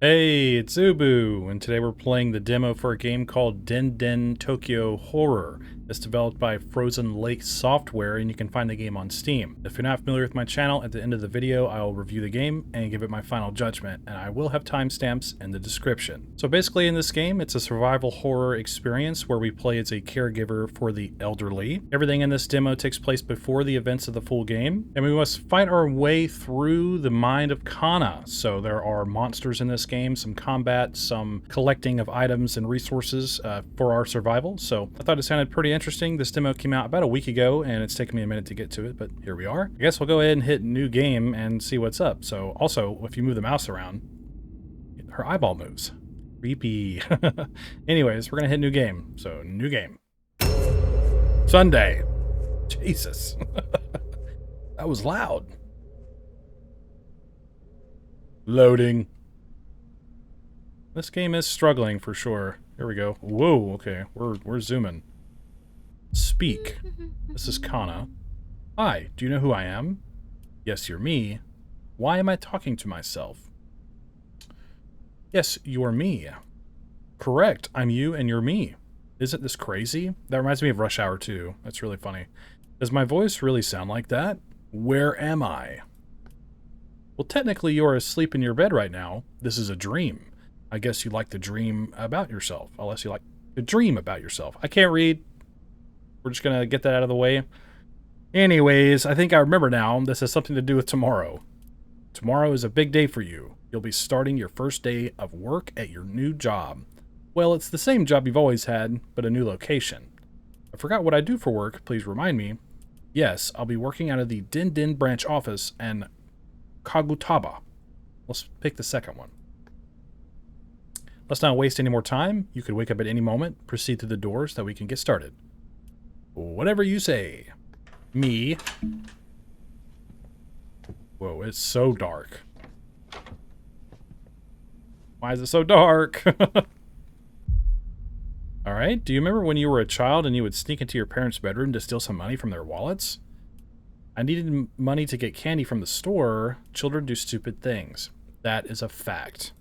Hey, it's Ubu, and today we're playing the demo for a game called Den Den Tokyo Horror. It's developed by Frozen Lake Software, and you can find the game on Steam. If you're not familiar with my channel, at the end of the video, I'll review the game and give it my final judgment, and I will have timestamps in the description. So basically in this game, it's a survival horror experience where we play as a caregiver for the elderly. Everything in this demo takes place before the events of the full game, and we must fight our way through the mind of Kana. So there are monsters in this game, some combat, some collecting of items and resources for our survival. So I thought it sounded pretty interesting. This demo came out about a week ago and it's taken me a minute to get to it, but here we are. I guess we'll go ahead and hit new game and see what's up. So also, if you move the mouse around, her eyeball moves. Creepy. Anyways, we're gonna hit new game. So new game. Sunday. Jesus. That was loud. Loading. This game is struggling for sure. Here we go. Whoa, okay. We're zooming. Speak. This is Kana. Hi, do you know who I am? Yes, you're me. Why am I talking to myself? Yes, you're me. Correct, I'm you and you're me. Isn't this crazy? That reminds me of Rush Hour 2. That's really funny. Does my voice really sound like that? Where am I? Well, technically you're asleep in your bed right now. This is a dream. I guess you like to dream about yourself, unless you like to dream about yourself. I can't read. We're just gonna get that out of the way. Anyways, I think I remember now. This has something to do with tomorrow. Tomorrow is a big day for you. You'll be starting your first day of work at your new job. Well, it's the same job you've always had, but a new location. I forgot what I do for work. Please remind me. Yes, I'll be working out of the Din Din branch office and Kagutaba. Let's pick the second one. Let's not waste any more time. You could wake up at any moment. Proceed through the doors so that we can get started. Whatever you say. Me. Whoa, it's so dark. Why is it so dark? Alright, do you remember when you were a child and you would sneak into your parents' bedroom to steal some money from their wallets? I needed money to get candy from the store. Children do stupid things. That is a fact.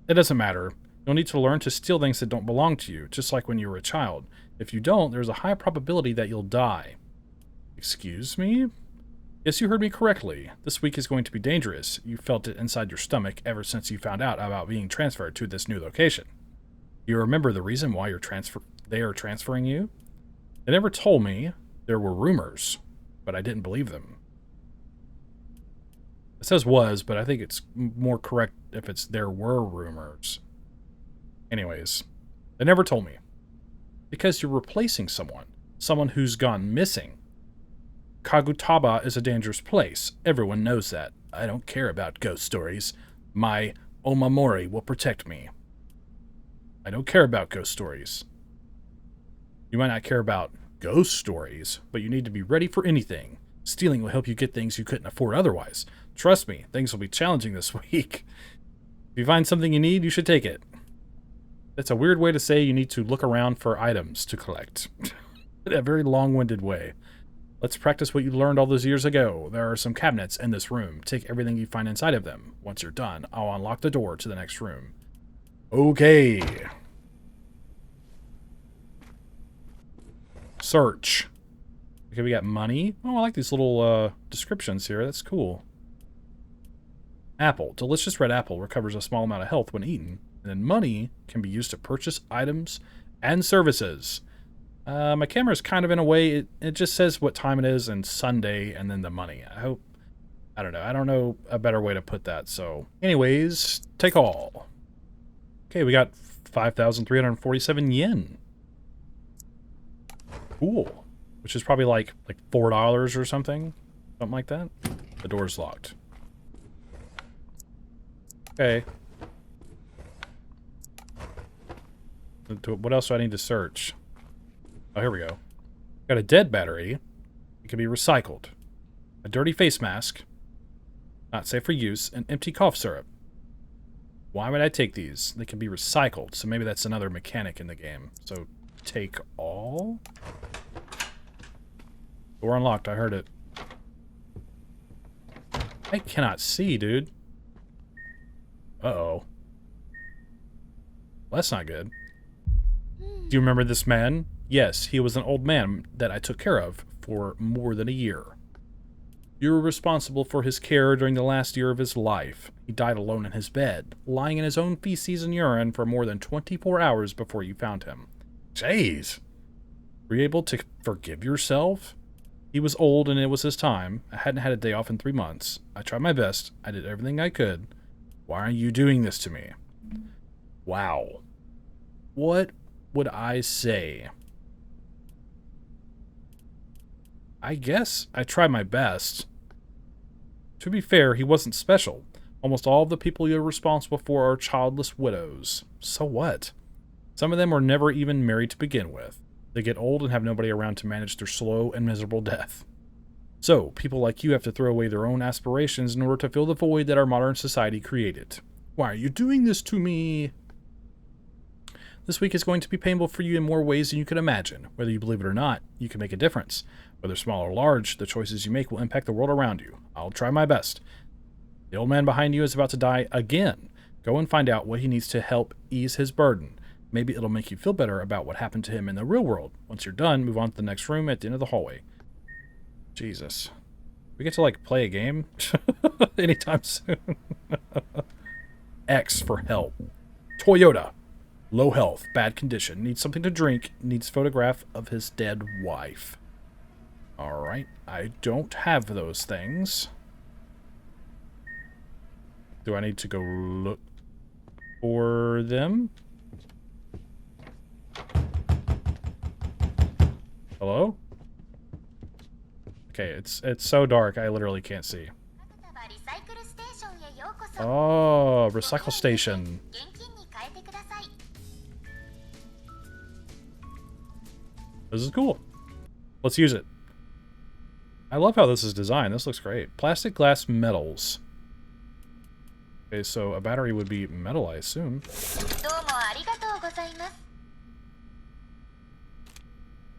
It doesn't matter. You'll need to learn to steal things that don't belong to you, just like when you were a child. If you don't, there's a high probability that you'll die. Excuse me? Yes, you heard me correctly. This week is going to be dangerous. You felt it inside your stomach ever since you found out about being transferred to this new location. You remember the reason why they are transferring you? They never told me. There were rumors, but I didn't believe them. It says was, but I think it's more correct if it's there were rumors. Anyways, they never told me. Because you're replacing someone who's gone missing. Kagutaba is a dangerous place. Everyone knows that. I don't care about ghost stories. My Omamori will protect me. I don't care about ghost stories. You might not care about ghost stories, but you need to be ready for anything. Stealing will help you get things you couldn't afford otherwise. Trust me, things will be challenging this week. If you find something you need, you should take it. That's a weird way to say you need to look around for items to collect. In a very long-winded way. Let's practice what you learned all those years ago. There are some cabinets in this room. Take everything you find inside of them. Once you're done, I'll unlock the door to the next room. Okay. Search. Okay, we got money. Oh, I like these little descriptions here. That's cool. Apple. Delicious red apple recovers a small amount of health when eaten. And then money can be used to purchase items and services. My camera's kind of in a way, it just says what time it is and Sunday and then the money. I don't know a better way to put that. So anyways, take all. Okay, we got 5,347 yen. Cool. Which is probably like $4 or something. Something like that. The door's locked. Okay. What else do I need to search? Oh, here we go. Got a dead battery. It can be recycled. A dirty face mask. Not safe for use. An empty cough syrup. Why would I take these? They can be recycled, so maybe that's another mechanic in the game. So, take all? Door unlocked, I heard it. I cannot see, dude. Uh-oh. Well, that's not good. Do you remember this man? Yes, he was an old man that I took care of for more than a year. You were responsible for his care during the last year of his life. He died alone in his bed, lying in his own feces and urine for more than 24 hours before you found him. Jeez. Were you able to forgive yourself? He was old and it was his time. I hadn't had a day off in 3 months. I tried my best. I did everything I could. Why are you doing this to me? Wow. What would I say? I guess I tried my best. To be fair, he wasn't special. Almost all of the people you're responsible for are childless widows. So what? Some of them were never even married to begin with. They get old and have nobody around to manage their slow and miserable death. So, people like you have to throw away their own aspirations in order to fill the void that our modern society created. Why are you doing this to me? This week is going to be painful for you in more ways than you could imagine. Whether you believe it or not, you can make a difference. Whether small or large, the choices you make will impact the world around you. I'll try my best. The old man behind you is about to die again. Go and find out what he needs to help ease his burden. Maybe it'll make you feel better about what happened to him in the real world. Once you're done, move on to the next room at the end of the hallway. Jesus. We get to, like, play a game? Anytime soon. X for help. Toyota. Low health. Bad condition. Needs something to drink. Needs photograph of his dead wife. Alright. I don't have those things. Do I need to go look for them? Hello? Okay, it's so dark I literally can't see. Oh, recycle station. This is cool. Let's use it. I love how this is designed. This looks great. Plastic, glass, metals. Okay, so a battery would be metal, I assume.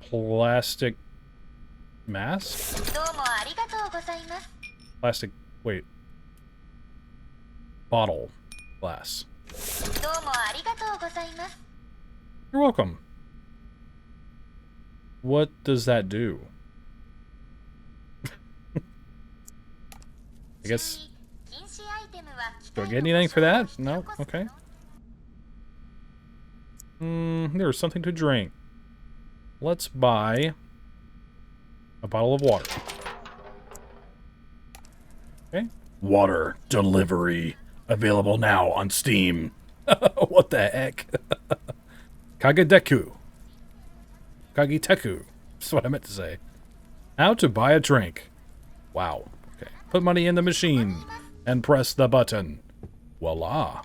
Plastic mask? Plastic, wait. Bottle glass. You're welcome. What does that do? I guess... Do I get anything for that? No? Okay. There's something to drink. Let's buy a bottle of water. Okay. Water delivery. Available now on Steam. What the heck? Kagiteku. Kagiteku. That's what I meant to say. How to buy a drink. Wow. Okay. Put money in the machine and press the button. Voila.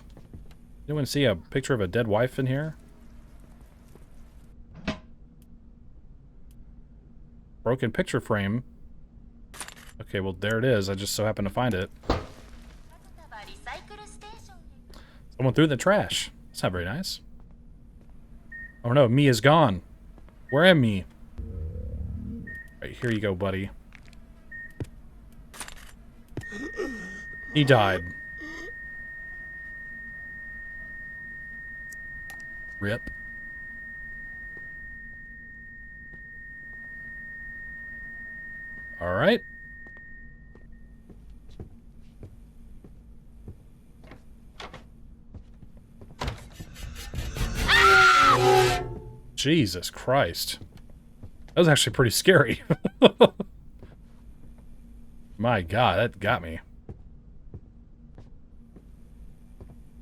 Anyone see a picture of a dead wife in here? Broken picture frame. Okay, well, there it is. I just so happened to find it. Someone threw it in the trash. That's not very nice. Oh no, me is gone. Where am me? Right, here you go, buddy. He died. Rip. Alright. Jesus Christ. That was actually pretty scary. My God, that got me.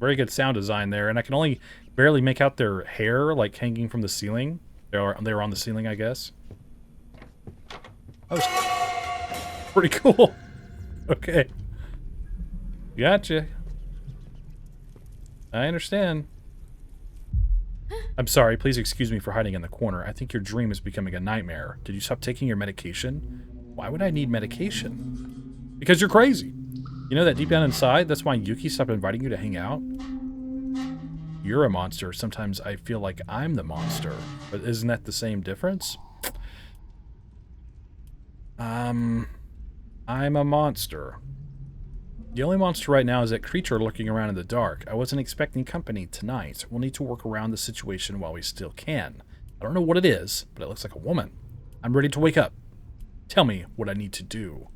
Very good sound design there, and I can only barely make out their hair, like, hanging from the ceiling. They were on the ceiling, I guess. That was pretty cool. Okay. Gotcha. I understand. I'm sorry, please excuse me for hiding in the corner. I think your dream is becoming a nightmare. Did you stop taking your medication? Why would I need medication? Because you're crazy. You know that deep down inside, that's why Yuki stopped inviting you to hang out? You're a monster. Sometimes I feel like I'm the monster. But isn't that the same difference? I'm a monster. The only monster right now is that creature lurking around in the dark. I wasn't expecting company tonight. We'll need to work around the situation while we still can. I don't know what it is, but it looks like a woman. I'm ready to wake up. Tell me what I need to do.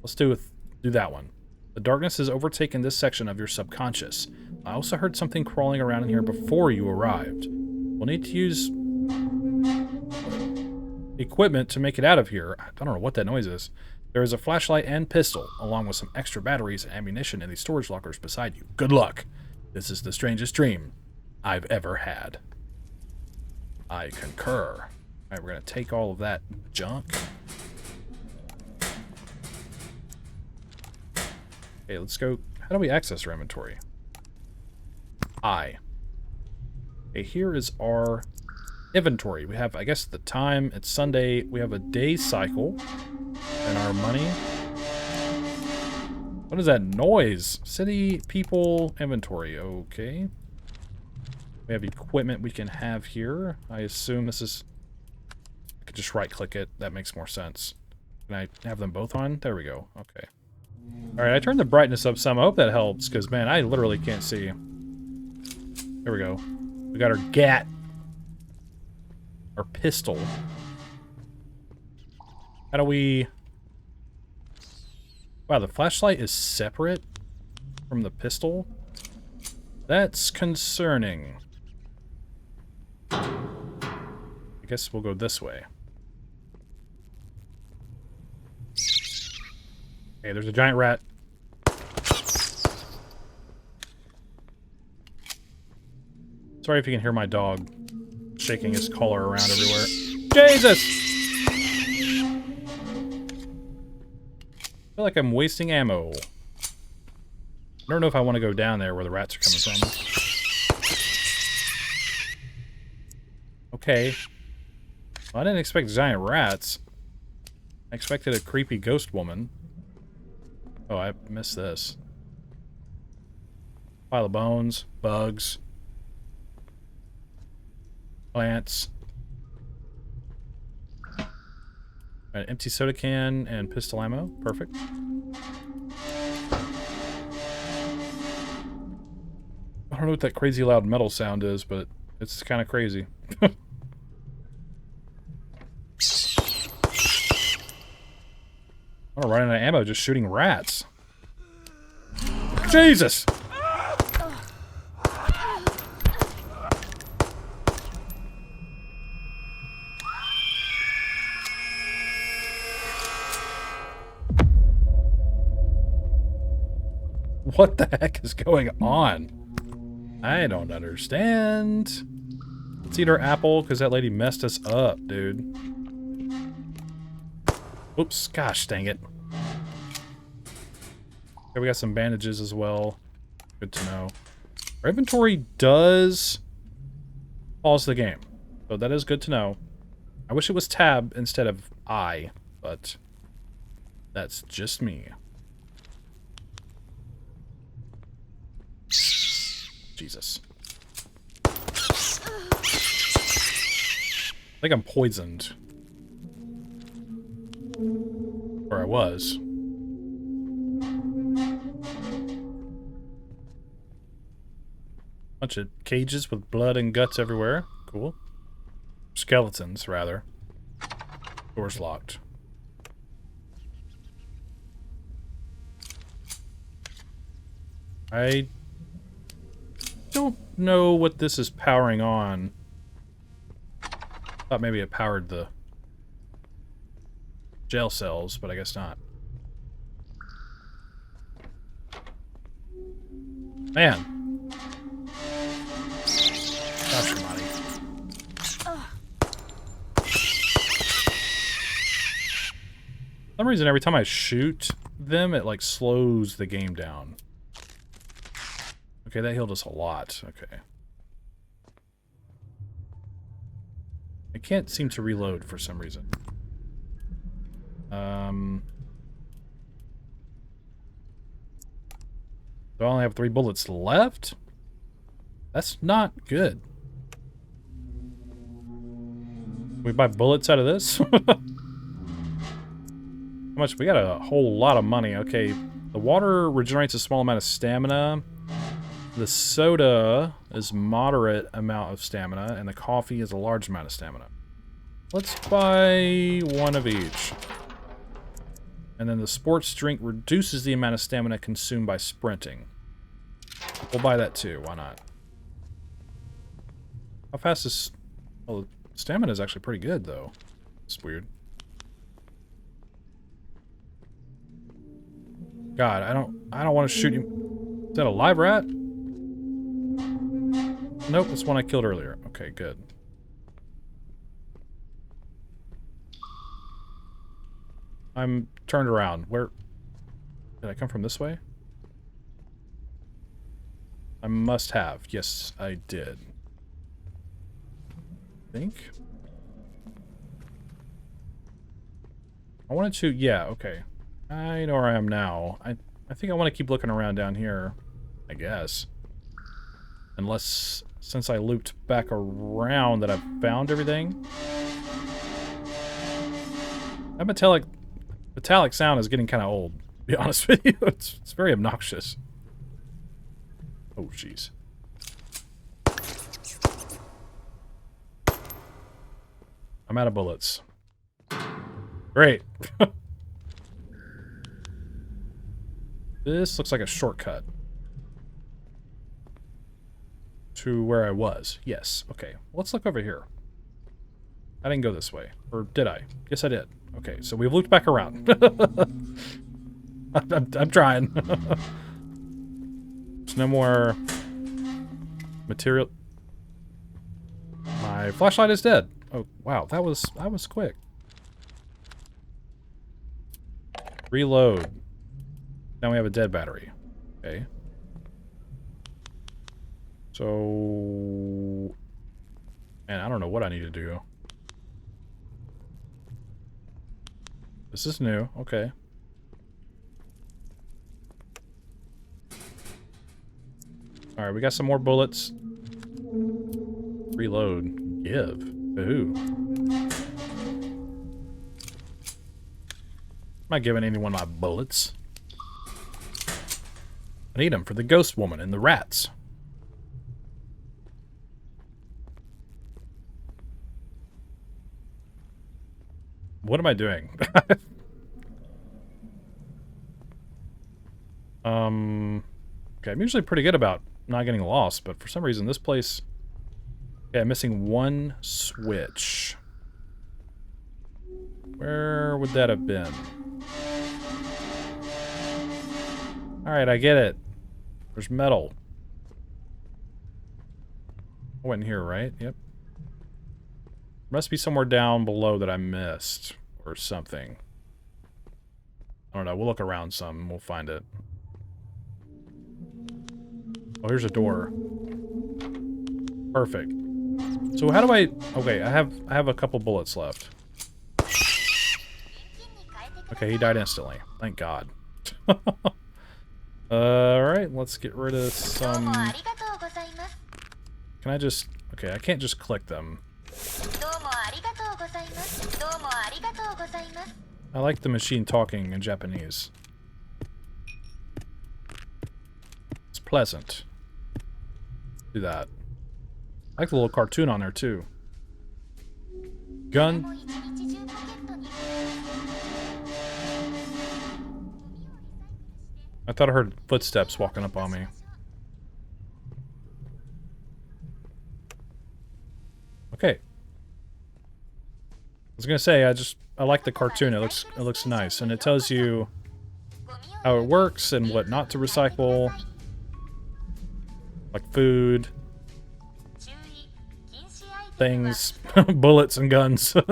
Let's do that one. The darkness has overtaken this section of your subconscious. I also heard something crawling around in here before you arrived. We'll need to use equipment to make it out of here. I don't know what that noise is. There is a flashlight and pistol, along with some extra batteries and ammunition in the storage lockers beside you. Good luck. This is the strangest dream I've ever had. I concur. Alright, we're going to take all of that junk. Okay, let's go. How do we access our inventory? Okay, here is our inventory. We have, I guess, the time. It's Sunday. We have a day cycle. And our money. What is that noise? City, people, inventory. Okay. We have equipment we can have here. I assume this is... I could just right-click it. That makes more sense. Can I have them both on? There we go. Okay. Alright, I turned the brightness up some. I hope that helps, because, man, I literally can't see. Here we go. We got our GAT. Our pistol. How do we... Wow, the flashlight is separate from the pistol? That's concerning. I guess we'll go this way. Okay, there's a giant rat. Sorry if you can hear my dog shaking his collar around everywhere. Jesus! I feel like I'm wasting ammo. I don't know if I want to go down there where the rats are coming from. Okay. Well, I didn't expect giant rats. I expected a creepy ghost woman. Oh, I missed this. Pile of bones, bugs, plants. An empty soda can and pistol ammo. Perfect. I don't know what that crazy loud metal sound is, but it's kind of crazy. I don't run out of ammo just shooting rats. Jesus! What the heck is going on? I don't understand. Let's eat our apple, because that lady messed us up, dude. Oops, gosh dang it. Okay, we got some bandages as well. Good to know. Our inventory does pause the game, so that is good to know. I wish it was tab instead of I, but that's just me. Jesus. I think I'm poisoned. Or I was. Bunch of cages with blood and guts everywhere. Cool. Skeletons, rather. Door's locked. I don't know what this is powering on. Thought maybe it powered the jail cells, but I guess not. Man. Gosh, Monty. For some reason, every time I shoot them, it like slows the game down. Okay, that healed us a lot. Okay. I can't seem to reload for some reason. Do I only have 3 bullets left? That's not good. Can we buy bullets out of this? How much? We got a whole lot of money. Okay, The water regenerates a small amount of stamina. The soda is moderate amount of stamina, and the coffee is a large amount of stamina. Let's buy one of each. And then the sports drink reduces the amount of stamina consumed by sprinting. We'll buy that too, why not? How fast is... Oh, stamina is actually pretty good, though. It's weird. God, I don't want to shoot you. Is that a live rat? Nope, it's one I killed earlier. Okay, good. I'm turned around. Where... Did I come from this way? I must have. Yes, I did. I think. I wanted to... Yeah, okay. I know where I am now. I think I want to keep looking around down here. I guess. Unless... Since I looped back around that I've found everything. That metallic sound is getting kind of old, to be honest with you. It's very obnoxious. Oh, jeez. I'm out of bullets. Great. This looks like a shortcut. To where I was. Yes. Okay. Let's look over here. I didn't go this way. Or did I? Yes, I did. Okay, so we've looped back around. I'm trying. There's no more material. My flashlight is dead. Oh, wow. That was quick. Reload. Now we have a dead battery. Okay. So... Man, I don't know what I need to do. This is new. Okay. Alright, we got some more bullets. Reload. Give. To who? I'm not giving anyone my bullets. I need them for the ghost woman and the rats. What am I doing? Okay, I'm usually pretty good about not getting lost, but for some reason this place... Okay, I'm missing one switch. Where would that have been? Alright, I get it. There's metal. I went in here, right? Yep. Must be somewhere down below that I missed. Or something. I don't know. We'll look around some and we'll find it. Oh, here's a door. Perfect. So how do I... Okay, I have a couple bullets left. Okay, he died instantly. Thank God. Alright, let's get rid of some... Can I just... Okay, I can't just click them. I like the machine talking in Japanese. It's pleasant. Do that. I like the little cartoon on there too. Gun. I thought I heard footsteps walking up on me. Okay. I was gonna say, I like the cartoon. It looks nice, and it tells you how it works and what not to recycle, like food, things, bullets, and guns. I'm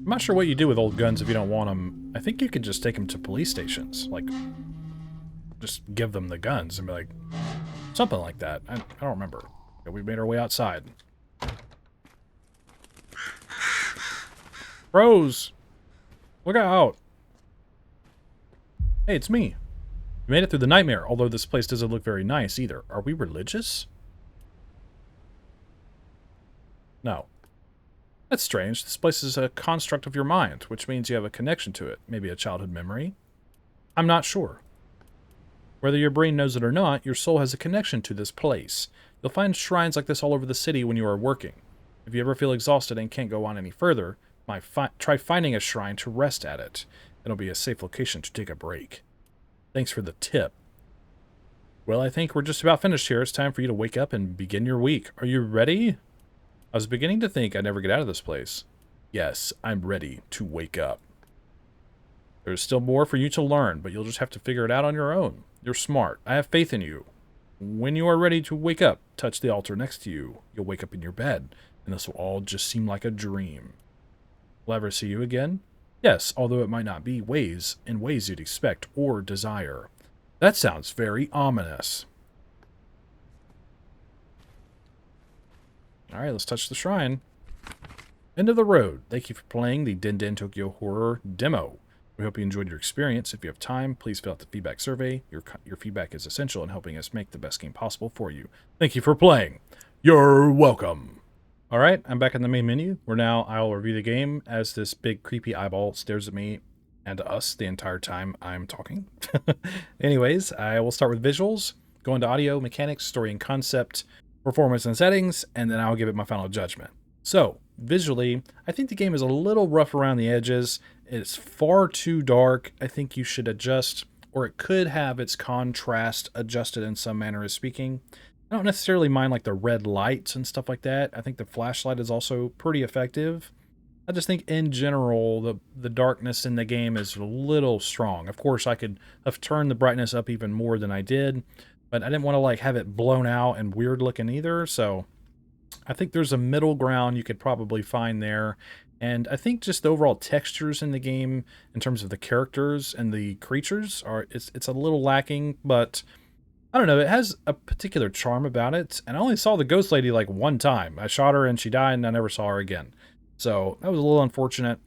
not sure what you do with old guns if you don't want them. I think you could just take them to police stations, like just give them the guns and be like. Something like that. I don't remember. We made our way outside. Rose! Look out! Hey, it's me. We made it through the nightmare, although this place doesn't look very nice either. Are we religious? No. That's strange. This place is a construct of your mind, which means you have a connection to it. Maybe a childhood memory. I'm not sure. Whether your brain knows it or not, your soul has a connection to this place. You'll find shrines like this all over the city when you are working. If you ever feel exhausted and can't go on any further, try finding a shrine to rest at it. It'll be a safe location to take a break. Thanks for the tip. Well, I think we're just about finished here. It's time for you to wake up and begin your week. Are you ready? I was beginning to think I'd never get out of this place. Yes, I'm ready to wake up. There's still more for you to learn, but you'll just have to figure it out on your own. You're smart. I have faith in you. When you are ready to wake up, touch the altar next to you. You'll wake up in your bed, and this will all just seem like a dream. Will I ever see you again? Yes, although it might not be in ways you'd expect or desire. That sounds very ominous. Alright, let's touch the shrine. End of the road. Thank you for playing the Den Den Tokyo Horror demo. We hope you enjoyed your experience. If you have time, please fill out the feedback survey. Your feedback is essential in helping us make the best game possible for you. Thank you for playing. You're welcome. Alright, I'm back in the main menu, where now I'll review the game as this big creepy eyeball stares at me and us the entire time I'm talking. Anyways, I will start with visuals, go into audio, mechanics, story and concept, performance and settings, and then I'll give it my final judgment. So, visually, I think the game is a little rough around the edges. It's far too dark. I think you should adjust, or it could have its contrast adjusted in some manner of speaking. I don't necessarily mind like the red lights and stuff like that. I think the flashlight is also pretty effective. I just think in general, the darkness in the game is a little strong. Of course, I could have turned the brightness up even more than I did, but I didn't want to like have it blown out and weird looking either. So I think there's a middle ground you could probably find there. And I think just the overall textures in the game in terms of the characters and the creatures it's a little lacking, but I don't know, it has a particular charm about it. And I only saw the ghost lady like one time. I shot her and she died and I never saw her again. So that was a little unfortunate.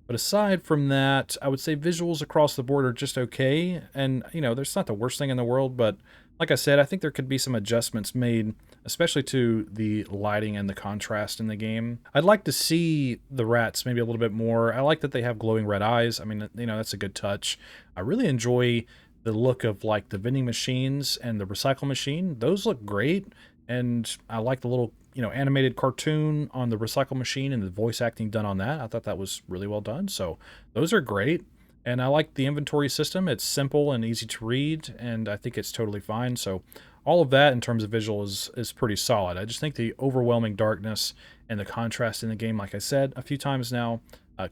But aside from that, I would say visuals across the board are just okay. And, you know, there's not the worst thing in the world, but like I said, I think there could be some adjustments made, especially to the lighting and the contrast in the game. I'd like to see the rats maybe a little bit more. I like that they have glowing red eyes. I mean, you know, that's a good touch. I really enjoy the look of like the vending machines and the recycle machine. Those look great. And I like the little, you know, animated cartoon on the recycle machine and the voice acting done on that. I thought that was really well done. So those are great. And I like the inventory system. It's simple and easy to read, and I think it's totally fine. So all of that in terms of visual is pretty solid. I just think the overwhelming darkness and the contrast in the game, like I said a few times now,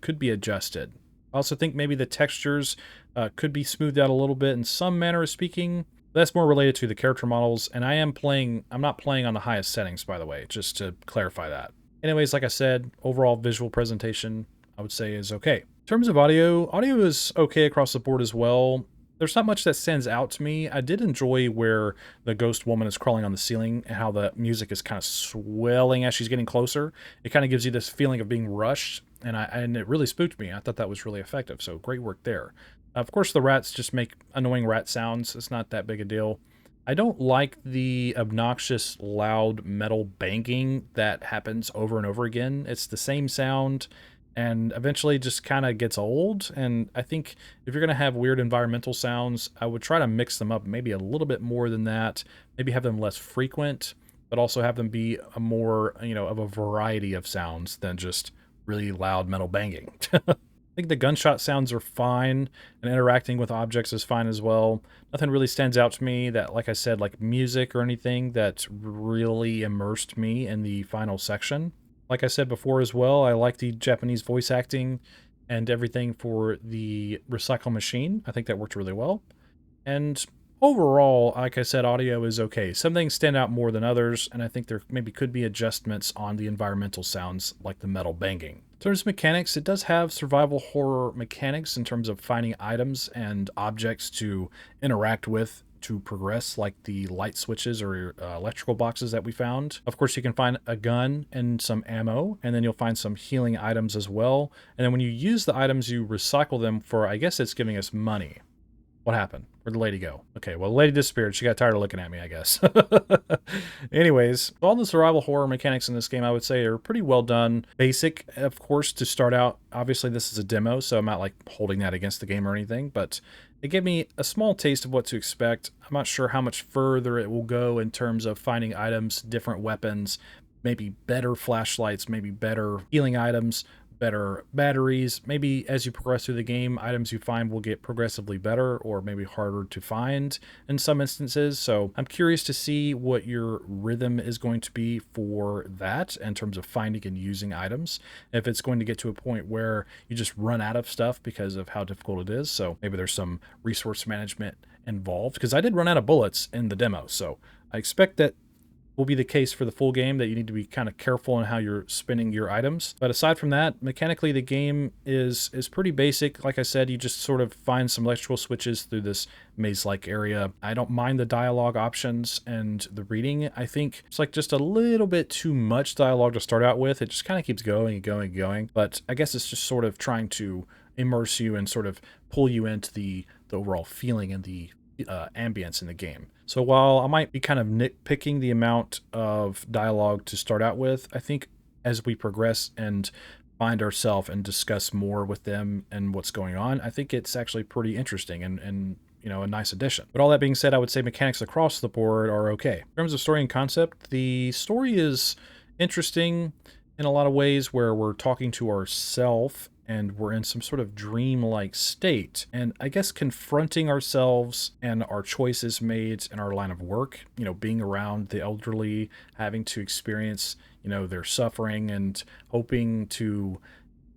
could be adjusted. I also think maybe the textures could be smoothed out a little bit in some manner of speaking. That's more related to the character models, and I'm not playing on the highest settings, by the way, just to clarify that. Anyways, like I said, overall visual presentation, I would say, is okay. In terms of audio is okay across the board as well. There's not much that stands out to me. I did enjoy where the ghost woman is crawling on the ceiling and how the music is kind of swelling as she's getting closer. It kind of gives you this feeling of being rushed, and it really spooked me. I thought that was really effective, so great work there. Of course, the rats just make annoying rat sounds. It's not that big a deal. I don't like the obnoxious, loud metal banging that happens over and over again. It's the same sound, and eventually just kind of gets old. And I think if you're going to have weird environmental sounds, I would try to mix them up maybe a little bit more than that. Maybe have them less frequent, but also have them be a more, you know, of a variety of sounds than just really loud metal banging. I think the gunshot sounds are fine, and interacting with objects is fine as well. Nothing really stands out to me that, like I said, like music or anything that really immersed me in the final section. Like I said before as well, I like the Japanese voice acting and everything for the recycle machine. I think that worked really well. And overall, like I said, audio is okay. Some things stand out more than others, and I think there maybe could be adjustments on the environmental sounds, like the metal banging. In terms of mechanics, it does have survival horror mechanics in terms of finding items and objects to interact with to progress, like the light switches or electrical boxes that we found. Of course, you can find a gun and some ammo, and then you'll find some healing items as well. And then when you use the items, you recycle them for, I guess it's giving us money. What happened? Where'd the lady go? Okay, well, the lady disappeared. She got tired of looking at me, I guess. Anyways, all the survival horror mechanics in this game, I would say, are pretty well done. Basic, of course, to start out. Obviously, this is a demo, so I'm not like holding that against the game or anything, but it gave me a small taste of what to expect. I'm not sure how much further it will go in terms of finding items, different weapons, maybe better flashlights, maybe better healing items, better batteries. Maybe as you progress through the game, items you find will get progressively better or maybe harder to find in some instances. So I'm curious to see what your rhythm is going to be for that in terms of finding and using items. If it's going to get to a point where you just run out of stuff because of how difficult it is. So maybe there's some resource management involved, because I did run out of bullets in the demo. So I expect that will be the case for the full game, that you need to be kind of careful in how you're spending your items. But aside from that, mechanically the game is pretty basic. Like I said, you just sort of find some electrical switches through this maze-like area. I don't mind the dialogue options and the reading. I think it's like just a little bit too much dialogue to start out with. It just kind of keeps going and going and going. But I guess it's just sort of trying to immerse you and sort of pull you into the overall feeling and the ambience in the game. So while I might be kind of nitpicking the amount of dialogue to start out with, I think as we progress and find ourselves and discuss more with them and what's going on, I think it's actually pretty interesting and you know, a nice addition. But all that being said, I would say mechanics across the board are okay. In terms of story and concept, the story is interesting in a lot of ways, where we're talking to ourselves and we're in some sort of dream-like state. And I guess confronting ourselves and our choices made in our line of work, you know, being around the elderly, having to experience, you know, their suffering and hoping to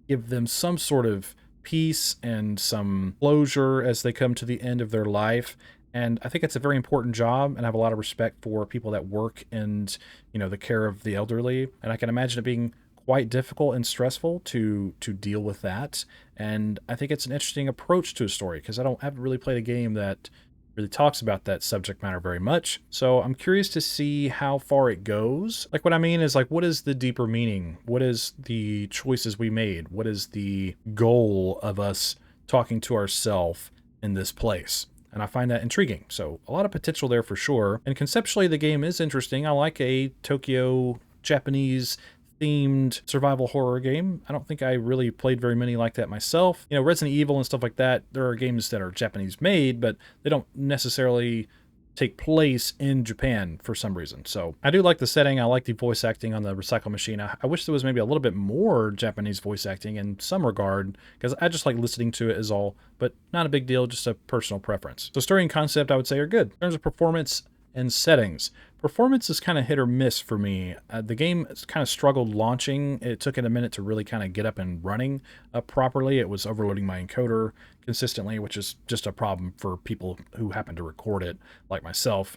give them some sort of peace and some closure as they come to the end of their life. And I think it's a very important job, and I have a lot of respect for people that work in, you know, the care of the elderly. And I can imagine it being quite difficult and stressful to deal with that. And I think it's an interesting approach to a story, because I haven't really played a game that really talks about that subject matter very much. So I'm curious to see how far it goes. Like, what I mean is, like, what is the deeper meaning? What is the choices we made? What is the goal of us talking to ourselves in this place? And I find that intriguing. So a lot of potential there for sure. And conceptually, the game is interesting. I like a Tokyo Japanese themed survival horror game. I don't think I really played very many like that myself. You know, Resident Evil and stuff like that, there are games that are Japanese made, but they don't necessarily take place in Japan for some reason. So I do like the setting. I like the voice acting on the recycle machine. I wish there was maybe a little bit more Japanese voice acting in some regard, because I just like listening to it is all, but not a big deal, just a personal preference. So story and concept, I would say, are good. In terms of performance and settings, performance is kind of hit or miss for me. The game kind of struggled launching. It took it a minute to really kind of get up and running properly. It was overloading my encoder consistently, which is just a problem for people who happen to record it, like myself.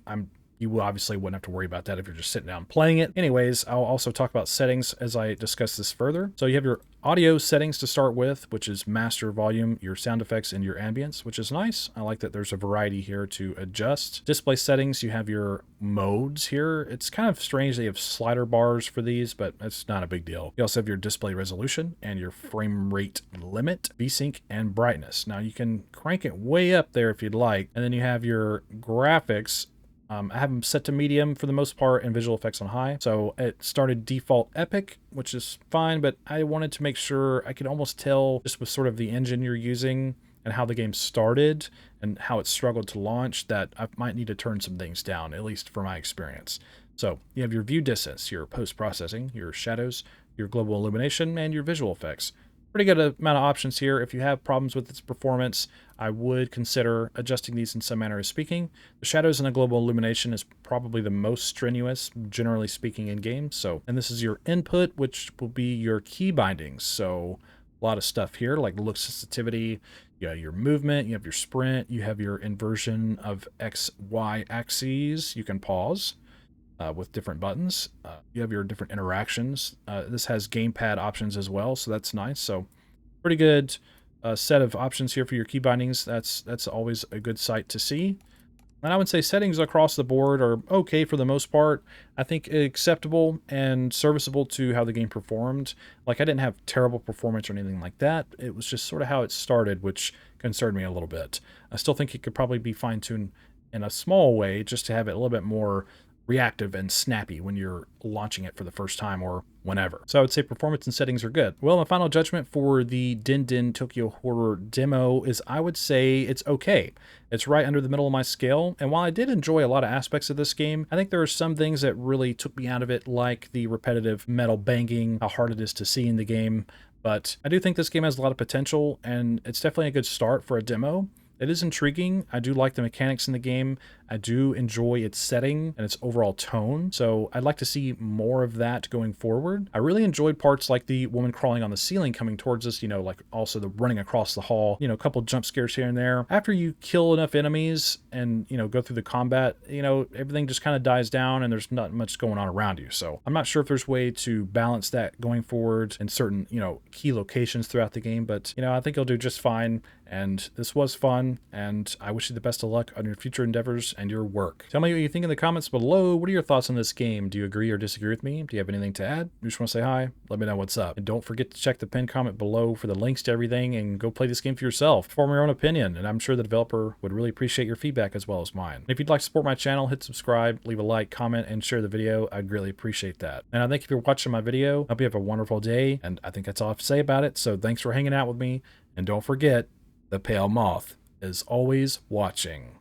You obviously wouldn't have to worry about that if you're just sitting down playing it. Anyways, I'll also talk about settings as I discuss this further. So you have your audio settings to start with, which is master volume, your sound effects, and your ambience, which is nice. I like that there's a variety here to adjust. Display settings, you have your modes here. It's kind of strange they have slider bars for these, but that's not a big deal. You also have your display resolution and your frame rate limit, VSync, and brightness. Now you can crank it way up there if you'd like. And then you have your graphics. I have them set to medium for the most part and visual effects on high. So it started default epic, which is fine, but I wanted to make sure I could almost tell just with sort of the engine you're using and how the game started and how it struggled to launch that I might need to turn some things down, at least for my experience. So you have your view distance, your post-processing, your shadows, your global illumination, and your visual effects. Pretty good amount of options here. If you have problems with its performance, I would consider adjusting these in some manner of speaking. The shadows and the global illumination is probably the most strenuous, generally speaking, in games. So, and this is your input, which will be your key bindings. So a lot of stuff here, like look sensitivity, you have your movement, you have your sprint, you have your inversion of X, Y axes. You can pause with different buttons. You have your different interactions. This has gamepad options as well, so that's nice. So pretty good set of options here for your key bindings. That's always a good sight to see. And I would say settings across the board are okay for the most part. I think acceptable and serviceable to how the game performed. Like, I didn't have terrible performance or anything like that. It was just sort of how it started, which concerned me a little bit. I still think it could probably be fine-tuned in a small way just to have it a little bit more reactive and snappy when you're launching it for the first time or whenever. So I would say performance and settings are good. Well, my final judgment for the Din Din Tokyo Horror demo is I would say it's okay. It's right under the middle of my scale, and while I did enjoy a lot of aspects of this game, I think there are some things that really took me out of it, like the repetitive metal banging, how hard it is to see in the game. But I do think this game has a lot of potential, and it's definitely a good start for a demo. It is intriguing. I do like the mechanics in the game. I do enjoy its setting and its overall tone, so I'd like to see more of that going forward. I really enjoyed parts like the woman crawling on the ceiling coming towards us, like also the running across the hall, a couple jump scares here and there. After you kill enough enemies and, go through the combat, everything just kind of dies down and there's not much going on around you. So I'm not sure if there's a way to balance that going forward in certain, key locations throughout the game, but, I think you'll do just fine. And this was fun, and I wish you the best of luck on your future endeavors and your work. Tell me what you think in the comments below. What are your thoughts on this game? Do you agree or disagree with me? Do you have anything to add? You just want to say hi? Let me know what's up. And don't forget to check the pinned comment below for the links to everything and go play this game for yourself. Form your own opinion, and I'm sure the developer would really appreciate your feedback as well as mine. If you'd like to support my channel, hit subscribe, leave a like, comment, and share the video. I'd greatly appreciate that. And I thank you for watching my video. I hope you have a wonderful day, and I think that's all I have to say about it. So thanks for hanging out with me, and don't forget, the pale moth is always watching.